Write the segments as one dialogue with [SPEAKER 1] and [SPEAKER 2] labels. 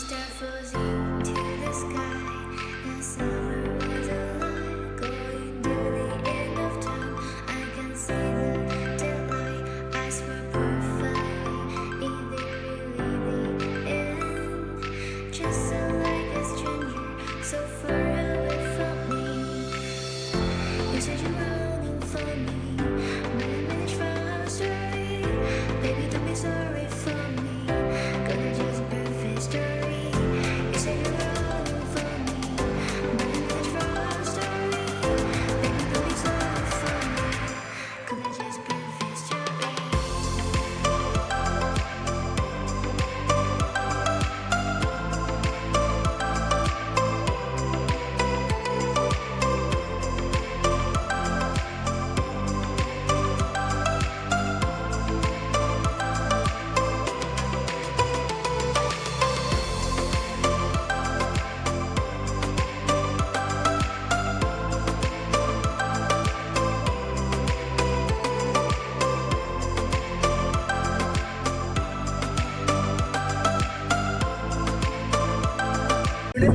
[SPEAKER 1] star falls into the sky. The summer was alive, going to the end of time. I can see the daylight. Eyes were perfectly. Is it really the end? Just so like a stranger, so far away from me. You said you're running for me, but I managed from our story. Baby, don't be sorry for me. Gonna just perfect story. You said you're running for me, but I managed from our story. Baby, don't be sorry for me. Gonna just perfect story.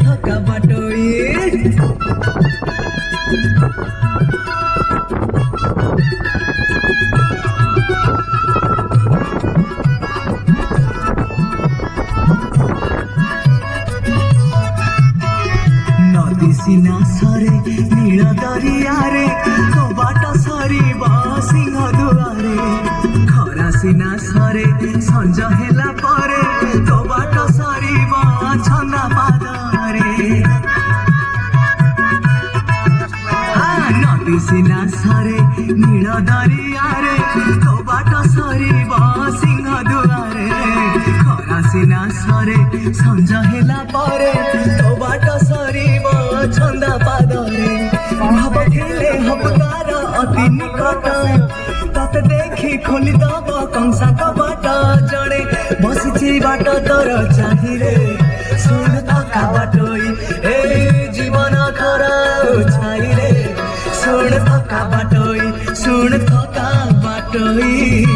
[SPEAKER 2] थका बाटोई नदी सीना सरे नील दरियारे तो बाट सरीबा सिंह दुआरे खरा सीना सरे संज हेला परे तो बाट सरीबा छंदा पादरे नदी सीना सरे नील दरियारे तो बाट सरीबा सिंह दुआरे खरा सीना सरे संज हेला परे तो बाट सरीबा छंदा पादरे भाव खेले हबकार अति निकट तते देखी खोली दब कंसा कबाट जड़े बसिछि बाट तोर चाहिरे सुन थका बाटोई ए जीवन खरा छाइरे सुन थका बाटोई सुन थका बाटोई